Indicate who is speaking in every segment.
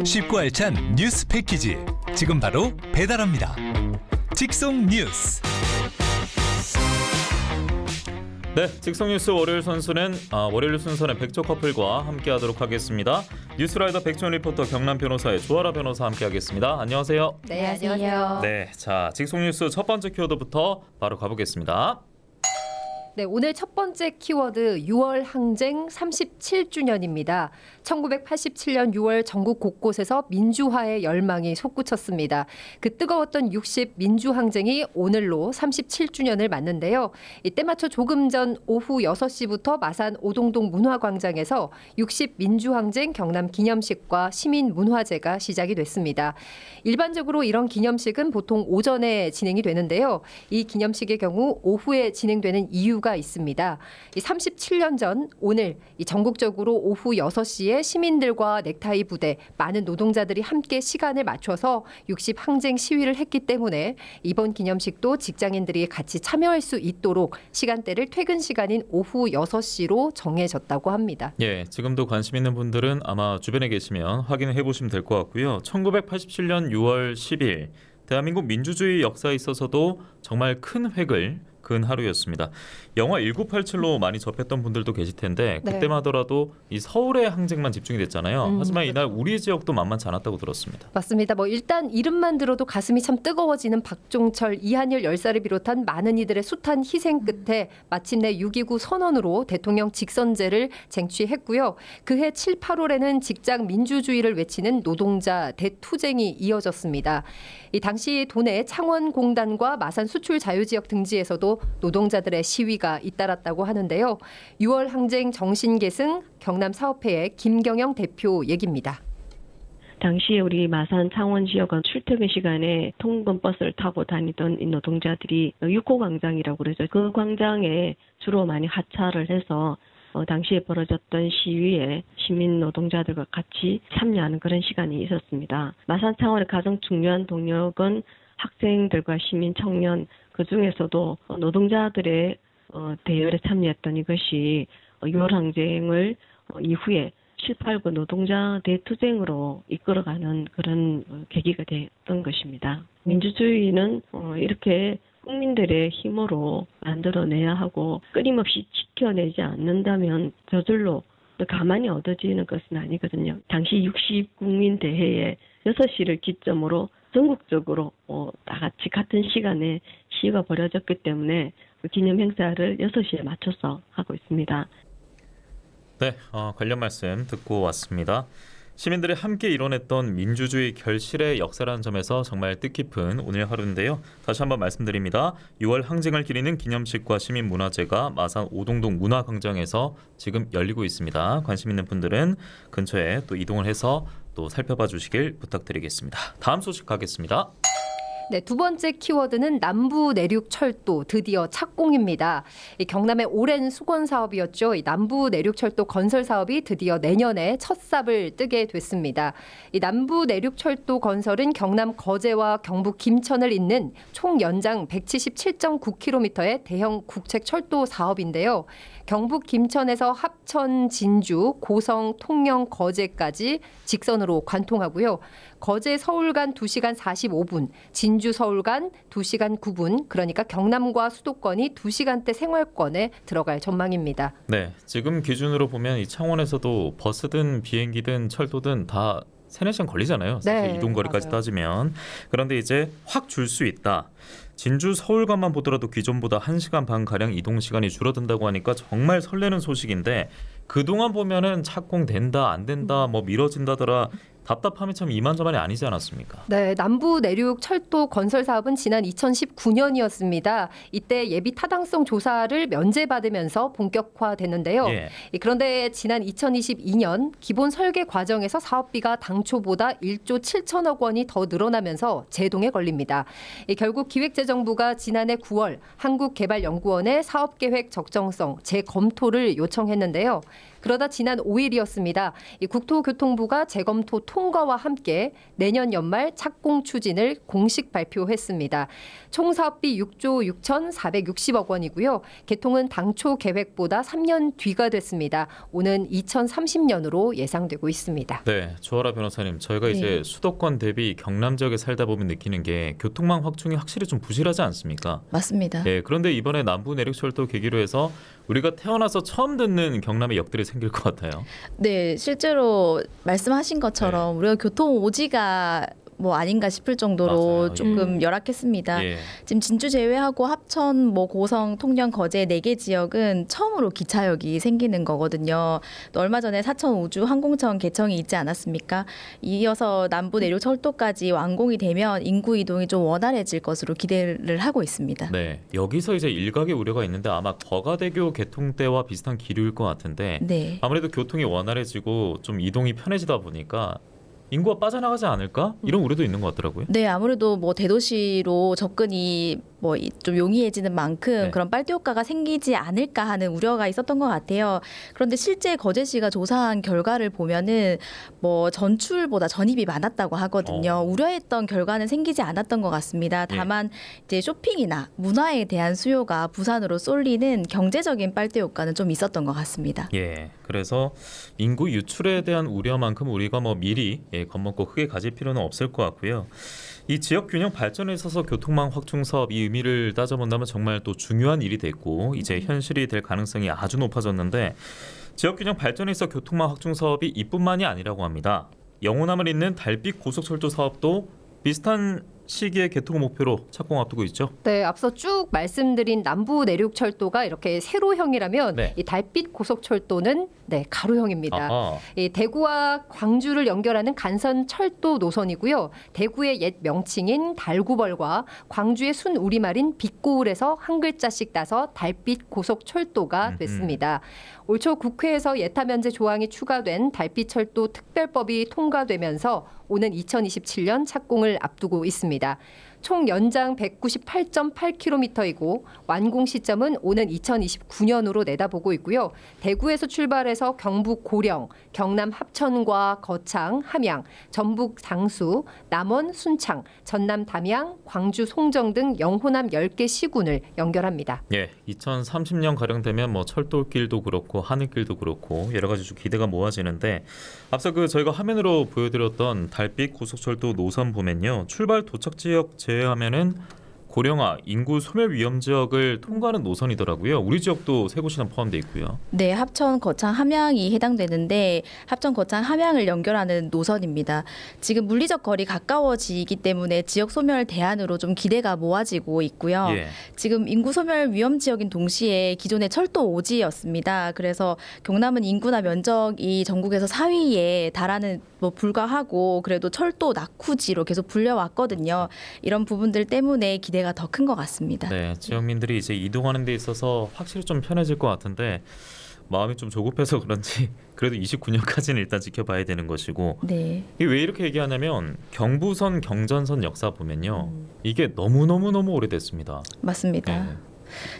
Speaker 1: 쉽고 알찬 뉴스 패키지 지금 바로 배달합니다. 직송 뉴스.
Speaker 2: 네, 직송 뉴스 월요일 순서는 백조 커플과 함께하도록 하겠습니다. 뉴스라이더 백지원 리포터, 경남 변호사의 조아라 변호사 함께하겠습니다. 안녕하세요.
Speaker 3: 네, 안녕하세요.
Speaker 2: 네, 자 직송 뉴스 첫 번째 키워드부터 바로 가보겠습니다.
Speaker 3: 네, 오늘 첫 번째 키워드 6월 항쟁 37주년입니다. 1987년 6월 전국 곳곳에서 민주화의 열망이 솟구쳤습니다. 그 뜨거웠던 60 민주항쟁이 오늘로 37주년을 맞는데요. 이때 맞춰 조금 전 오후 6시부터 마산 오동동 문화광장에서 60 민주항쟁 경남 기념식과 시민문화제가 시작이 됐습니다. 일반적으로 이런 기념식은 보통 오전에 진행이 되는데요. 이 기념식의 경우 오후에 진행되는 이유가 있습니다. 37년 전 오늘 전국적으로 오후 6시에 시민들과 넥타이 부대, 많은 노동자들이 함께 시간을 맞춰서 60 항쟁 시위를 했기 때문에 이번 기념식도 직장인들이 같이 참여할 수 있도록 시간대를 퇴근 시간인 오후 6시로 정해졌다고 합니다.
Speaker 2: 예, 지금도 관심 있는 분들은 아마 주변에 계시면 확인해 보시면 될 것 같고요. 1987년 6월 10일 대한민국 민주주의 역사에 있어서도 정말 큰 획을 그은 하루였습니다. 영화 1987로 많이 접했던 분들도 계실 텐데 그때만 하더라도 이 서울의 항쟁만 집중이 됐잖아요. 하지만 이날 우리 지역도 만만치 않았다고 들었습니다.
Speaker 3: 맞습니다. 일단 이름만 들어도 가슴이 참 뜨거워지는 박종철, 이한열 열사를 비롯한 많은 이들의 숱한 희생 끝에 마침내 6.29 선언으로 대통령 직선제를 쟁취했고요. 그해 7, 8월에는 직장 민주주의를 외치는 노동자 대투쟁이 이어졌습니다. 이 당시 도내 창원공단과 마산 수출자유지역 등지에서도 노동자들의 시위가 잇따랐다고 하는데요. 6월 항쟁 정신계승 경남사업회의 김경영 대표 얘기입니다.
Speaker 4: 당시에 우리 마산 창원 지역은 출퇴근 시간에 통근 버스를 타고 다니던 이 노동자들이 6호 광장이라고 그러죠. 그 광장에 주로 많이 하차를 해서 당시에 벌어졌던 시위에 시민 노동자들과 같이 참여하는 그런 시간이 있었습니다. 마산 창원의 가장 중요한 동력은 학생들과 시민 청년, 그중에서도 노동자들의 대열에 참여했던 이것이 6월 항쟁을 이후에 7, 8구 노동자 대투쟁으로 이끌어가는 그런 계기가 됐던 것입니다. 민주주의는 이렇게 국민들의 힘으로 만들어내야 하고 끊임없이 지켜내지 않는다면 저절로 가만히 얻어지는 것은 아니거든요. 당시 60국민 대회에 6시를 기점으로 전국적으로 다 같이 같은 시간에 시위가 벌어졌기 때문에 그 기념 행사를 6시에 맞춰서 하고 있습니다.
Speaker 2: 네, 관련 말씀 듣고 왔습니다. 시민들이 함께 이뤄냈던 민주주의 결실의 역사라는 점에서 정말 뜻깊은 오늘 하루인데요. 다시 한번 말씀드립니다. 6월 항쟁을 기리는 기념식과 시민문화제가 마산 오동동 문화광장에서 지금 열리고 있습니다. 관심 있는 분들은 근처에 또 이동을 해서 또 살펴봐 주시길 부탁드리겠습니다. 다음 소식 가겠습니다.
Speaker 3: 네, 두 번째 키워드는 남부 내륙 철도 드디어 착공입니다. 이 경남의 오랜 수건 사업이었죠. 이 남부 내륙 철도 건설 사업이 드디어 내년에 첫 삽을 뜨게 됐습니다. 이 남부 내륙 철도 건설은 경남 거제와 경북 김천을 잇는 총 연장 177.9km의 대형 국책 철도 사업인데요. 경북 김천에서 합천, 진주, 고성, 통영, 거제까지 직선으로 관통하고요. 거제 서울 간 2시간 45분, 진주 서울 간 2시간 9분, 그러니까 경남과 수도권이 2시간대 생활권에 들어갈 전망입니다.
Speaker 2: 네, 지금 기준으로 보면 이 창원에서도 버스든 비행기든 철도든 다 3-4시간 걸리잖아요. 사실
Speaker 3: 네,
Speaker 2: 이동 거리까지
Speaker 3: 맞아요.
Speaker 2: 따지면. 그런데 이제 확 줄 수 있다. 진주 서울간만 보더라도 기존보다 1시간 반가량 이동 시간이 줄어든다고 하니까 정말 설레는 소식인데 그동안 보면은 착공된다 안 된다 뭐 미뤄진다더라 답답함이 참 이만저만이 아니지 않았습니까?
Speaker 3: 네, 남부 내륙 철도 건설 사업은 지난 2019년이었습니다. 이때 예비 타당성 조사를 면제받으면서 본격화됐는데요.
Speaker 2: 예.
Speaker 3: 그런데 지난 2022년 기본 설계 과정에서 사업비가 당초보다 1조 7천억 원이 더 늘어나면서 제동에 걸립니다. 결국 기획재정부가 지난해 9월 한국개발연구원에 사업계획 적정성 재검토를 요청했는데요. 그러다 지난 5일이었습니다. 이 국토교통부가 재검토 통과와 함께 내년 연말 착공 추진을 공식 발표했습니다. 총 사업비 6조 6,460억 원이고요. 개통은 당초 계획보다 3년 뒤가 됐습니다. 오는 2030년으로 예상되고 있습니다.
Speaker 2: 네, 조아라 변호사님, 저희가
Speaker 3: 네.
Speaker 2: 이제 수도권 대비 경남 지역에 살다 보면 느끼는 게 교통망 확충이 확실히 좀 부실하지 않습니까?
Speaker 5: 맞습니다.
Speaker 2: 예, 그런데 이번에 남부 내륙철도 계기로 해서 우리가 태어나서 처음 듣는 경남의 역들이 생길 것 같아요.
Speaker 5: 네, 실제로 말씀하신 것처럼 우리가 교통 오지가 뭐 아닌가 싶을 정도로
Speaker 2: 맞아요.
Speaker 5: 조금 열악했습니다.
Speaker 2: 예.
Speaker 5: 지금 진주 제외하고 합천, 뭐 고성, 통영, 거제 4개 지역은 처음으로 기차역이 생기는 거거든요. 또 얼마 전에 사천 우주 항공청 개청이 있지 않았습니까? 이어서 남부 내륙 철도까지 완공이 되면 인구 이동이 좀 원활해질 것으로 기대를 하고 있습니다.
Speaker 2: 네, 여기서 이제 일각의 우려가 있는데 아마 거가대교 개통 때와 비슷한 기류일 것 같은데
Speaker 5: 네.
Speaker 2: 아무래도 교통이 원활해지고 좀 이동이 편해지다 보니까 인구가 빠져나가지 않을까? 이런 우려도 있는 것 같더라고요.
Speaker 5: 네, 아무래도 뭐 대도시로 접근이 뭐 좀 용이해지는 만큼
Speaker 2: 네.
Speaker 5: 그런 빨대 효과가 생기지 않을까 하는 우려가 있었던 것 같아요. 그런데 실제 거제시가 조사한 결과를 보면은 뭐 전출보다 전입이 많았다고 하거든요. 우려했던 결과는 생기지 않았던 것 같습니다. 다만 이제 쇼핑이나 문화에 대한 수요가 부산으로 쏠리는 경제적인 빨대 효과는 좀 있었던 것 같습니다.
Speaker 2: 예, 그래서 인구 유출에 대한 우려만큼 우리가 뭐 미리 겁먹고 크게 가질 필요는 없을 것 같고요. 이 지역 균형 발전에 있어서 교통망 확충 사업 이 의미를 따져본다면 정말 또 중요한 일이 됐고 이제 현실이 될 가능성이 아주 높아졌는데 지역 균형 발전에 있어 교통망 확충 사업이 이뿐만이 아니라고 합니다. 영호남을 잇는 달빛 고속철도 사업도 비슷한 시기에 개통 목표로 착공 앞두고 있죠.
Speaker 3: 네, 앞서 쭉 말씀드린 남부 내륙철도가 이렇게 세로형이라면
Speaker 2: 네.
Speaker 3: 이 달빛 고속철도는 가로형입니다.
Speaker 2: 아하.
Speaker 3: 이 대구와 광주를 연결하는 간선 철도 노선이고요. 대구의 옛 명칭인 달구벌과 광주의 순 우리말인 빛고을에서 한 글자씩 따서 달빛 고속철도가 됐습니다. 올 초 국회에서 예타 면제 조항이 추가된 달빛철도 특별법이 통과되면서 오는 2027년 착공을 앞두고 있습니다. 총 연장 198.8km이고 완공 시점은 오는 2029년으로 내다보고 있고요. 대구에서 출발해서 경북 고령, 경남 합천과 거창, 함양, 전북 장수, 남원 순창, 전남 담양, 광주 송정 등 영호남 10개 시군을 연결합니다.
Speaker 2: 예, 2030년 가량 되면 뭐 철도길도 그렇고 하늘길도 그렇고 여러 가지 좀 기대가 모아지는데 앞서 저희가 화면으로 보여드렸던 달빛 고속철도 노선 보면요, 출발 도착 지역 제외하면은 고령화, 인구 소멸 위험 지역을 통과하는 노선이더라고요. 우리 지역도 세 곳이나 포함되어 있고요.
Speaker 5: 네, 합천, 거창, 함양이 해당되는데 합천, 거창, 함양을 연결하는 노선입니다. 지금 물리적 거리 가까워지기 때문에 지역 소멸 대안으로 좀 기대가 모아지고 있고요.
Speaker 2: 예.
Speaker 5: 지금 인구 소멸 위험 지역인 동시에 기존의 철도 오지였습니다. 그래서 경남은 인구나 면적이 전국에서 4위에 달하는 뭐 불과하고 그래도 철도 낙후지로 계속 불려왔거든요. 이런 부분들 때문에 기대가 더 큰 것 같습니다.
Speaker 2: 네, 지역민들이 이제 이동하는 데 있어서 확실히 좀 편해질 것 같은데 마음이 좀 조급해서 그런지 그래도 29년까지는 일단 지켜봐야 되는 것이고
Speaker 5: 네.
Speaker 2: 이게 왜 이렇게 얘기하냐면 경부선, 경전선 역사 보면요. 이게 너무너무 오래됐습니다.
Speaker 5: 맞습니다.
Speaker 2: 네.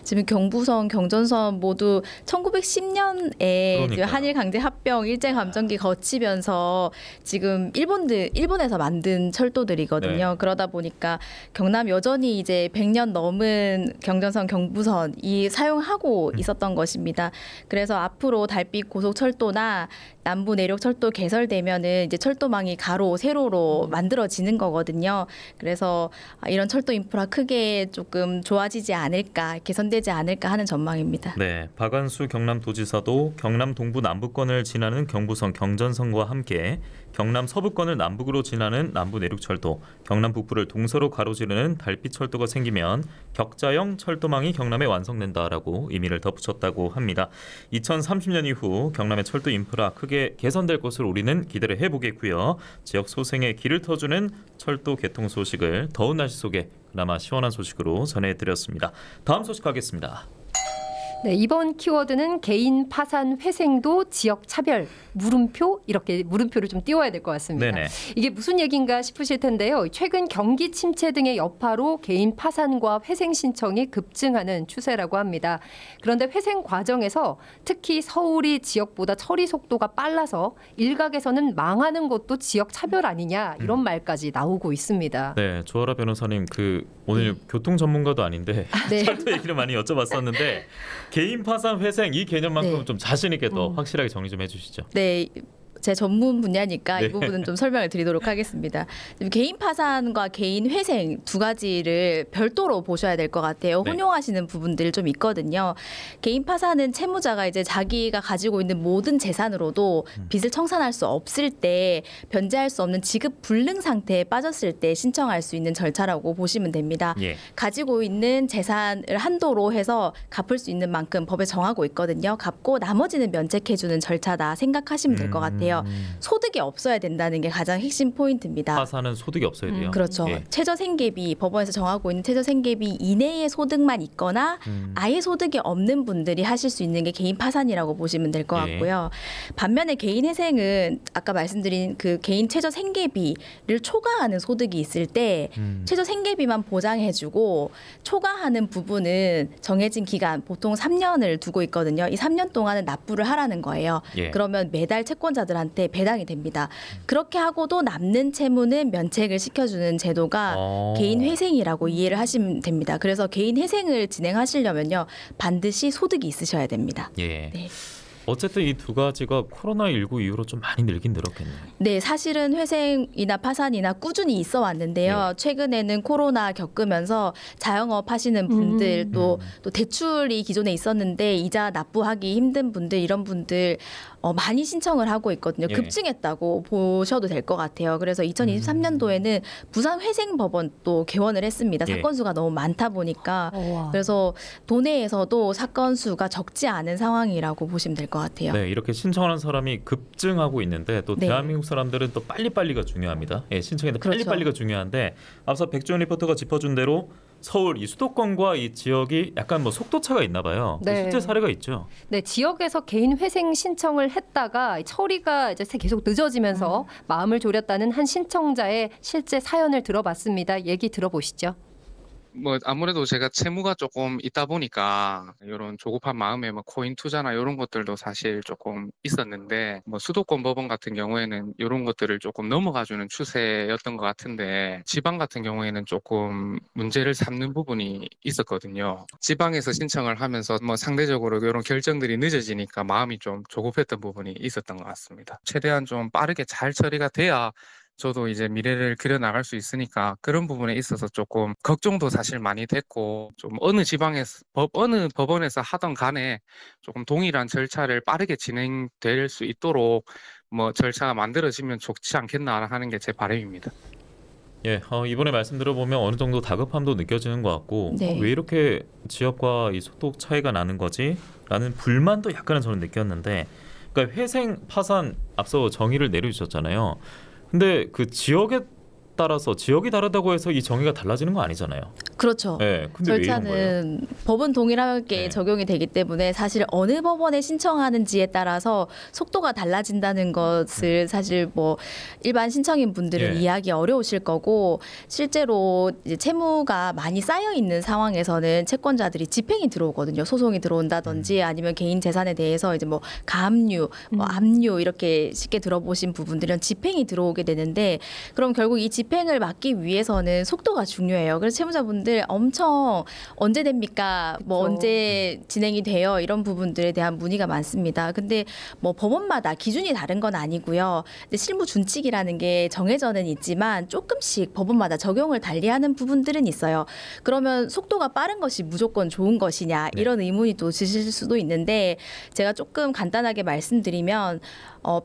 Speaker 5: 지금 경부선, 경전선 모두 1910년에
Speaker 2: 그러니까요.
Speaker 5: 한일 강제 합병 일제 감정기 거치면서 지금 일본에서 만든 철도들이거든요.
Speaker 2: 네.
Speaker 5: 그러다 보니까 경남 여전히 이제 100년 넘은 경전선, 경부선이 사용하고 있었던 것입니다. 그래서 앞으로 달빛 고속철도나 남부 내륙 철도 개설되면은 이제 철도망이 가로, 세로로 만들어지는 거거든요. 그래서 이런 철도 인프라 크게 조금 좋아지지 않을까, 개선되지 않을까 하는 전망입니다.
Speaker 2: 네, 박안수 경남도지사도 경남 동부 남부권을 지나는 경부선, 경전선과 함께 경남 서부권을 남북으로 지나는 남부 내륙철도, 경남 북부를 동서로 가로지르는 달빛철도가 생기면 격자형 철도망이 경남에 완성된다라고 의미를 덧붙였다고 합니다. 2030년 이후 경남의 철도 인프라 크게 개선될 것으로 우리는 기대를 해보겠고요. 지역 소생의 길을 터주는 철도 개통 소식을 더운 날씨 속에 그나마 시원한 소식으로 전해드렸습니다. 다음 소식 가겠습니다.
Speaker 3: 네, 이번 키워드는 개인 파산 회생도 지역 차별 물음표 이렇게 물음표를 좀 띄워야 될 것 같습니다.
Speaker 2: 네네.
Speaker 3: 이게 무슨 얘기인가 싶으실 텐데요. 최근 경기 침체 등의 여파로 개인 파산과 회생 신청이 급증하는 추세라고 합니다. 그런데 회생 과정에서 특히 서울이 지역보다 처리 속도가 빨라서 일각에서는 망하는 것도 지역 차별 아니냐 이런 말까지 나오고 있습니다.
Speaker 2: 네, 조아라 변호사님 오늘 교통 전문가도 아닌데
Speaker 3: 네.
Speaker 2: 철도 얘기를 많이 여쭤봤었는데 개인 파산 회생 이 개념만큼
Speaker 5: 네.
Speaker 2: 좀 자신 있게 더 확실하게 정리 좀 해주시죠.
Speaker 5: 네. 제 전문 분야니까
Speaker 2: 네.
Speaker 5: 이 부분은 좀 설명을 드리도록 하겠습니다. 개인 파산과 개인 회생 두 가지를 별도로 보셔야 될 것 같아요.
Speaker 2: 네.
Speaker 5: 혼용하시는 부분들이 좀 있거든요. 개인 파산은 채무자가 이제 자기가 가지고 있는 모든 재산으로도 빚을 청산할 수 없을 때 변제할 수 없는 지급 불능 상태에 빠졌을 때 신청할 수 있는 절차라고 보시면 됩니다.
Speaker 2: 예.
Speaker 5: 가지고 있는 재산을 한도로 해서 갚을 수 있는 만큼 법에 정하고 있거든요. 갚고 나머지는 면책해주는 절차다 생각하시면 될 것 같아요. 소득이 없어야 된다는 게 가장 핵심 포인트입니다.
Speaker 2: 파산은 소득이 없어야 돼요.
Speaker 5: 그렇죠.
Speaker 2: 예.
Speaker 5: 최저생계비 법원에서 정하고 있는 최저생계비 이내의 소득만 있거나 아예 소득이 없는 분들이 하실 수 있는 게 개인 파산이라고 보시면 될 것
Speaker 2: 예.
Speaker 5: 같고요. 반면에 개인 회생은 아까 말씀드린 그 개인 최저생계비를 초과하는 소득이 있을 때 최저생계비만 보장해주고 초과하는 부분은 정해진 기간 보통 3년을 두고 있거든요. 이 3년 동안은 납부를 하라는 거예요.
Speaker 2: 예.
Speaker 5: 그러면 매달 채권자들한테 배당이 됩니다. 그렇게 하고도 남는 채무는 면책을 시켜주는 제도가 개인 회생이라고 이해를 하시면 됩니다. 그래서 개인 회생을 진행하시려면요 반드시 소득이 있으셔야 됩니다.
Speaker 2: 예.
Speaker 5: 네.
Speaker 2: 어쨌든 이 두 가지가 코로나19 이후로 좀 많이 늘긴 늘었겠네요.
Speaker 5: 네, 사실은 회생이나 파산이나 꾸준히 있어 왔는데요.
Speaker 2: 네.
Speaker 5: 최근에는 코로나 겪으면서 자영업 하시는 분들 또 대출이 기존에 있었는데 이자 납부하기 힘든 분들 이런 분들 많이 신청을 하고 있거든요.
Speaker 2: 예.
Speaker 5: 급증했다고 보셔도 될 것 같아요. 그래서 2023년도에는 부산회생법원 또 개원을 했습니다.
Speaker 2: 예.
Speaker 5: 사건 수가 너무 많다 보니까
Speaker 3: 우와.
Speaker 5: 그래서 도내에서도 사건 수가 적지 않은 상황이라고 보시면 될 것 같아요.
Speaker 2: 네, 이렇게 신청하는 사람이 급증하고 있는데 또
Speaker 5: 네.
Speaker 2: 대한민국 사람들은 또 빨리빨리가 중요합니다. 예, 신청인데
Speaker 5: 그렇죠.
Speaker 2: 빨리빨리가 중요한데 앞서 백주현 리포터가 짚어준 대로 서울 이 수도권과 이 지역이 약간 뭐 속도 차가 있나 봐요.
Speaker 3: 네.
Speaker 2: 실제 사례가 있죠.
Speaker 3: 네, 지역에서 개인 회생 신청을 했다가 처리가 이제 계속 늦어지면서 마음을 졸였다는 한 신청자의 실제 사연을 들어봤습니다. 얘기 들어보시죠.
Speaker 6: 뭐 아무래도 제가 채무가 조금 있다 보니까 이런 조급한 마음에 뭐 코인 투자나 이런 것들도 사실 조금 있었는데 뭐 수도권 법원 같은 경우에는 이런 것들을 조금 넘어가주는 추세였던 것 같은데 지방 같은 경우에는 조금 문제를 삼는 부분이 있었거든요. 지방에서 신청을 하면서 뭐 상대적으로 이런 결정들이 늦어지니까 마음이 좀 조급했던 부분이 있었던 것 같습니다. 최대한 좀 빠르게 잘 처리가 돼야 저도 이제 미래를 그려나갈 수 있으니까 그런 부분에 있어서 조금 걱정도 사실 많이 됐고 좀 어느 지방에서 어느 법원에서 하던 간에 조금 동일한 절차를 빠르게 진행될 수 있도록 뭐 절차가 만들어지면 좋지 않겠나 하는 게 제 바람입니다.
Speaker 2: 예, 이번에 말씀 들어보면 어느 정도 다급함도 느껴지는 것 같고
Speaker 5: 네.
Speaker 2: 왜 이렇게 지역과 이 속도 차이가 나는 거지? 라는 불만도 약간은 저는 느꼈는데 그러니까 회생, 파산 앞서 정의를 내려주셨잖아요. 근데 그 지역에 따라서 지역이 다르다고 해서 이 정의가 달라지는 거 아니잖아요.
Speaker 5: 그렇죠.
Speaker 2: 네, 근데 왜 이런 거예요?
Speaker 5: 절차는 법은 동일하게
Speaker 2: 네.
Speaker 5: 적용이 되기 때문에 사실 어느 법원에 신청하는지에 따라서 속도가 달라진다는 것을 사실 뭐 일반 신청인 분들은
Speaker 2: 예.
Speaker 5: 이해하기 어려우실 거고 실제로 이제 채무가 많이 쌓여 있는 상황에서는 채권자들이 집행이 들어오거든요. 소송이 들어온다든지 아니면 개인 재산에 대해서 이제 뭐 가압류, 뭐 압류 이렇게 쉽게 들어보신 부분들은 집행이 들어오게 되는데 그럼 결국 이 집행을 막기 위해서는 속도가 중요해요. 그래서 채무자분들 엄청 언제 됩니까? 뭐
Speaker 3: 그쵸.
Speaker 5: 언제 진행이 돼요? 이런 부분들에 대한 문의가 많습니다. 근데 뭐 법원마다 기준이 다른 건 아니고요. 근데 실무 준칙이라는 게 정해져는 있지만 조금씩 법원마다 적용을 달리하는 부분들은 있어요. 그러면 속도가 빠른 것이 무조건 좋은 것이냐 이런 의문이 또 드실 수도 있는데 제가 조금 간단하게 말씀드리면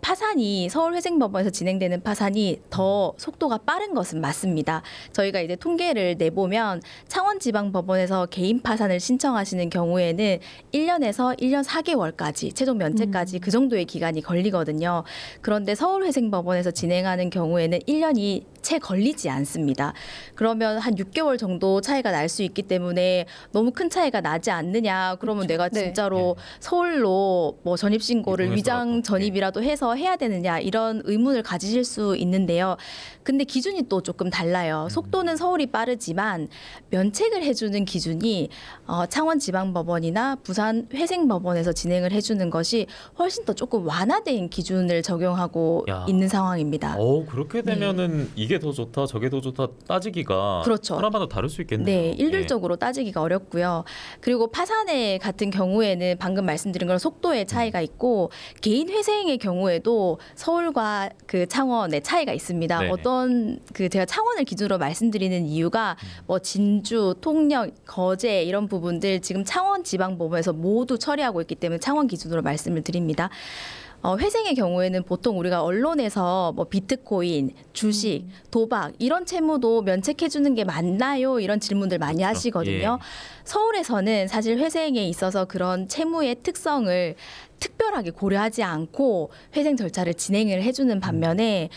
Speaker 5: 파산이 서울회생법원에서 진행되는 파산이 더 속도가 빠른 것은 맞습니다. 저희가 이제 통계를 내보면 창원지방법원에서 개인 파산을 신청하시는 경우에는 1년에서 1년 4개월까지 최종 면책까지 그 정도의 기간이 걸리거든요. 그런데 서울회생법원에서 진행하는 경우에는 1년이 채 걸리지 않습니다. 그러면 한 6개월 정도 차이가 날 수 있기 때문에 너무 큰 차이가 나지 않느냐. 그러면 내가 진짜로 서울로 뭐 전입신고를 위장 전입이라도 해서 해야 되느냐 이런 의문을 가지실 수 있는데요. 근데 기준이 또 조금 달라요. 속도는 서울이 빠르지만 면책을 해주는 기준이 창원지방법원이나 부산회생법원에서 진행을 해주는 것이 훨씬 더 조금 완화된 기준을 적용하고 있는 상황입니다.
Speaker 2: 그렇게 되면은 이게 더 좋다, 저게 더 좋다 따지기가
Speaker 5: 그렇죠.
Speaker 2: 사람마다 다를 수 있겠네요.
Speaker 5: 네, 일률적으로 따지기가 어렵고요. 그리고 파산의 같은 경우에는 방금 말씀드린 그런 속도의 차이가 있고 개인 회생의 경우에도 서울과 그 창원의 차이가 있습니다.
Speaker 2: 네네.
Speaker 5: 어떤 제가 창원을 기준으로 말씀드리는 이유가 뭐 진주, 통영, 거제 이런 부분들 지금 창원지방법원에서 모두 처리하고 있기 때문에 창원 기준으로 말씀을 드립니다. 회생의 경우에는 보통 우리가 언론에서 뭐 비트코인, 주식, 도박 이런 채무도 면책해 주는 게 맞나요? 이런 질문들 많이 하시거든요. 서울에서는 사실 회생에 있어서 그런 채무의 특성을 특별하게 고려하지 않고 회생 절차를 진행을 해주는 반면에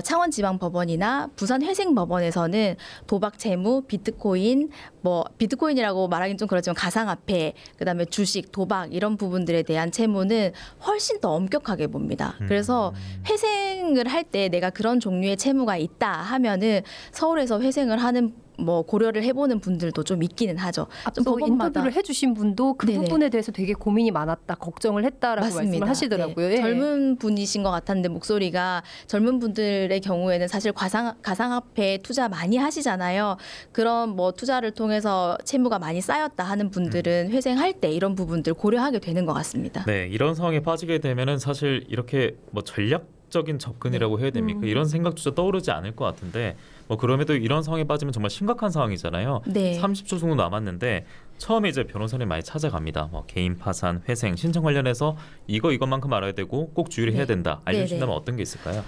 Speaker 5: 창원지방법원이나 부산회생법원에서는 도박 채무, 비트코인, 뭐 비트코인이라고 말하기는 좀 그렇지만 가상화폐, 그다음에 주식, 도박 이런 부분들에 대한 채무는 훨씬 더 엄격하게 봅니다. 그래서 회생을 할 때 내가 그런 종류의 채무가 있다 하면은 서울에서 회생을 하는 뭐 고려를 해보는 분들도 좀 있기는 하죠.
Speaker 3: 앞서 인터뷰를 해주신 분도 그 부분에 대해서 되게 고민이 많았다, 걱정을 했다라고 말씀을 하시더라고요.
Speaker 5: 네. 젊은 분이신 것 같았는데 목소리가 젊은 분들의 경우에는 사실 가상화폐 투자 많이 하시잖아요. 그런 뭐 투자를 통해서 채무가 많이 쌓였다 하는 분들은 회생할 때 이런 부분들 고려하게 되는 것 같습니다.
Speaker 2: 네, 이런 상황에 빠지게 되면은 사실 이렇게 뭐 전략적인 접근이라고 해야 됩니까? 이런 생각조차 떠오르지 않을 것 같은데 뭐 그럼에도 이런 상황에 빠지면 정말 심각한 상황이잖아요. 30초 정도 남았는데 처음에 이제 변호사님 많이 찾아갑니다. 뭐 개인 파산, 회생, 신청 관련해서 이것만큼 알아야 되고 꼭 주의를 해야 된다. 알려주신다면 어떤 게 있을까요?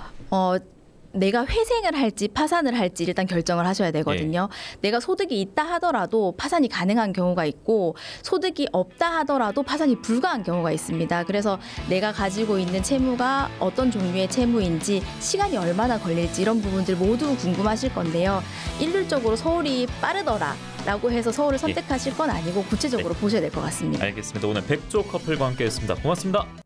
Speaker 5: 내가 회생을 할지 파산을 할지 일단 결정을 하셔야 되거든요. 내가 소득이 있다 하더라도 파산이 가능한 경우가 있고 소득이 없다 하더라도 파산이 불가한 경우가 있습니다. 그래서 내가 가지고 있는 채무가 어떤 종류의 채무인지 시간이 얼마나 걸릴지 이런 부분들 모두 궁금하실 건데요. 일률적으로 서울이 빠르더라 라고 해서 서울을 선택하실 건 아니고 구체적으로 보셔야 될 것 같습니다.
Speaker 2: 알겠습니다. 오늘 백조 커플과 함께했습니다. 고맙습니다.